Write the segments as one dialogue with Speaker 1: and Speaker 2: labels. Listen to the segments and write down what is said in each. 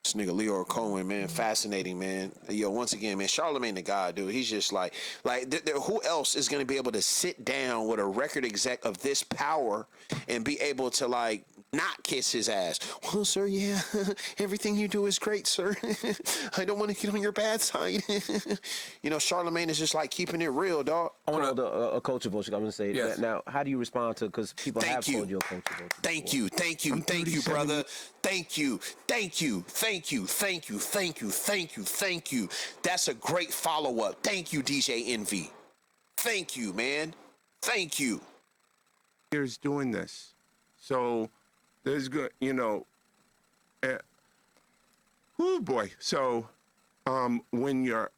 Speaker 1: This nigga Lyor Cohen, man, fascinating, man. Yo, once again, man, Charlemagne the God, dude. He's just like, who else is gonna be able to sit down with a record exec of this power and be able to like not kiss his ass? Well, sir, yeah, everything you do is great, sir. I don't want to get on your bad side. You know, Charlemagne is just like keeping it real, dog.
Speaker 2: I want a culture vulture. I'm going to say that. Now, how do you respond to, because people have called you a culture vulture?
Speaker 1: Thank you, brother. Thank you. That's a great follow-up. Thank you, DJ Envy. Thank you, man. Thank you.
Speaker 3: Years doing this. So there's good, you know, oh boy. So when you're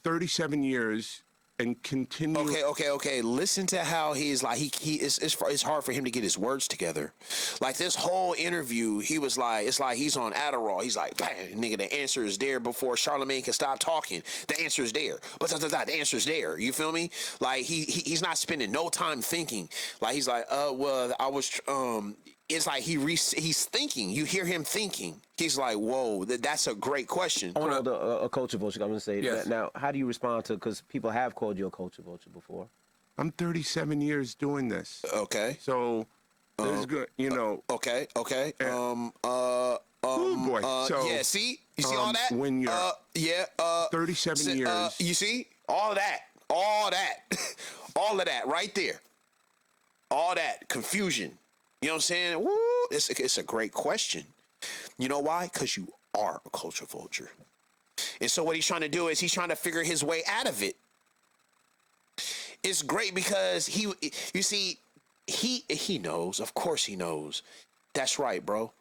Speaker 3: 37 years and continue.
Speaker 1: Okay. Listen to how he's like, it's hard for him to get his words together. Like this whole interview, he was like, it's like he's on Adderall. He's like, bang, nigga, the answer is there before Charlemagne can stop talking. The answer is there. But the answer is there. You feel me? Like he's not spending no time thinking. Like he's like, well, I was, it's like he's thinking. You hear him thinking. He's like, whoa, that's a great question.
Speaker 2: I want a culture vulture. I'm going to say that. Now, how do you respond to, because people have called you a culture vulture before?
Speaker 3: I'm 37 years doing this.
Speaker 1: Okay.
Speaker 3: So there's good, you know.
Speaker 1: Okay.
Speaker 3: Oh boy. So
Speaker 1: yeah, see? You see all that?
Speaker 3: When you're 37 years.
Speaker 1: You see? All of that. All of that right there. All that confusion. You know what I'm saying? Woo, it's a great question. You know why? Because you are a culture vulture. And so what he's trying to do is he's trying to figure his way out of it. It's great because you see, he knows. Of course he knows. That's right, bro.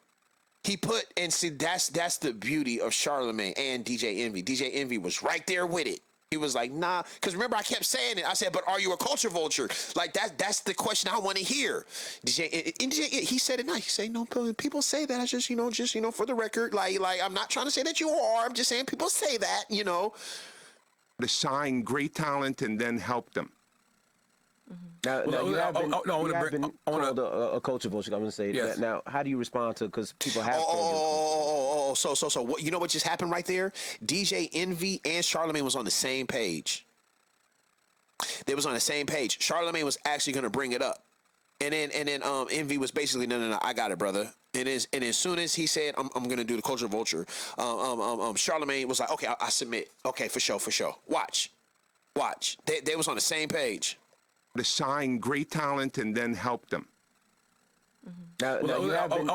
Speaker 1: He put, and see, that's the beauty of Charlemagne and DJ Envy. DJ Envy was right there with it. He was like, nah, because remember I kept saying it. I said, but are you a culture vulture? Like that's the question I want to hear. DJ, he said it. Now he said, no, people say that. I just for the record, like I'm not trying to say that you are. I'm just saying people say that, you know.
Speaker 3: To sign great talent and then help them.
Speaker 2: Now, you have been called a culture vulture. I'm going to say that. Now, how do you respond to, because people have called you?
Speaker 1: So what, you know what just happened right there? DJ Envy and Charlemagne was on the same page. They was on the same page. Charlemagne was actually going to bring it up. And then Envy was basically, no, I got it, brother. And as soon as he said, I'm going to do the culture vulture, Charlemagne was like, okay, I submit. Okay, for sure. Watch. They was on the same page.
Speaker 3: To sign great talent and then help them.
Speaker 2: Now, you have been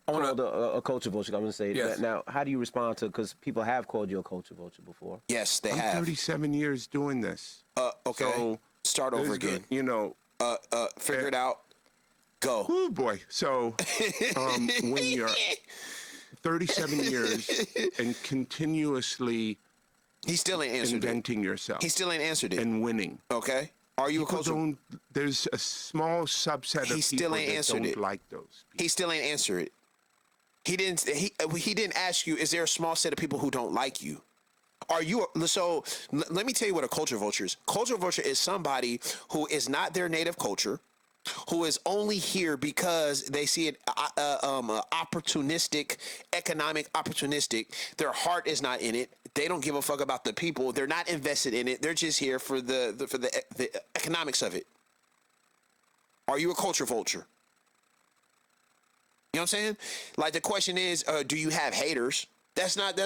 Speaker 2: called a culture vulture. I'm going to say that. Now, how do you respond to, because people have called you a culture vulture before?
Speaker 1: Yes, they
Speaker 3: I'm
Speaker 1: have.
Speaker 3: 37 years doing this.
Speaker 1: Okay.
Speaker 3: So
Speaker 1: start over again.
Speaker 3: Good, you know.
Speaker 1: Figure it out. Go.
Speaker 3: Oh boy. So when you're 37 years and continuously
Speaker 1: he still ain't answered
Speaker 3: inventing yourself.
Speaker 1: He still ain't answered it.
Speaker 3: And winning.
Speaker 1: Okay. Are you a culture?
Speaker 3: There's a small subset of people that don't like those people.
Speaker 1: He still ain't answered it. He didn't ask you, is there a small set of people who don't like you? Are you so let me tell you what a culture vulture is. Culture vulture is somebody who is not their native culture, who is only here because they see it opportunistic, economic opportunistic. Their heart is not in it. They don't give a fuck about the people. They're not invested in it. They're just here for the economics of it. Are you a culture vulture? You know what I'm saying? Like the question is, do you have haters? That's not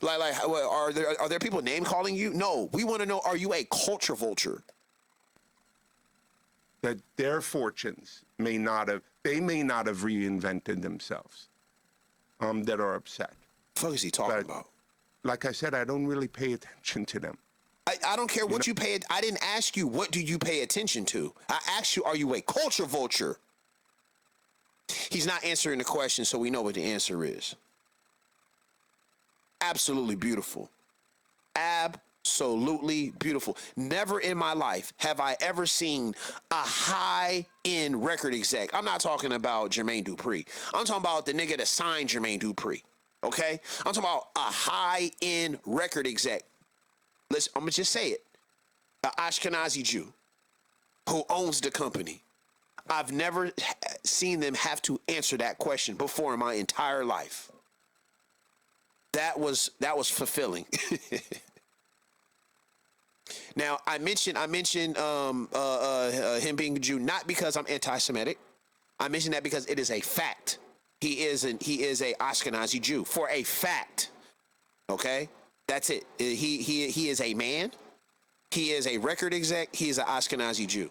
Speaker 1: like are there people name calling you? No, we want to know, are you a culture vulture?
Speaker 3: That their fortunes may not have reinvented themselves. That are upset.
Speaker 1: What the fuck is he talking about?
Speaker 3: Like I said, I don't really pay attention to them.
Speaker 1: I don't care what you pay. I didn't ask you, what do you pay attention to? I asked you, are you a culture vulture? He's not answering the question, so we know what the answer is. Absolutely beautiful. Absolutely beautiful. Never in my life have I ever seen a high-end record exec. I'm not talking about Jermaine Dupri. I'm talking about the nigga that signed Jermaine Dupri. Okay? I'm talking about a high-end record exec. Listen, I'm going to just say it. An Ashkenazi Jew who owns the company. I've never seen them have to answer that question before in my entire life. that was fulfilling. Now, I mentioned him being a Jew not because I'm anti-Semitic. I mentioned that because it is a fact. He is a Ashkenazi Jew for a fact. Okay, that's it. He is a man. He is a record exec. He is an Ashkenazi Jew.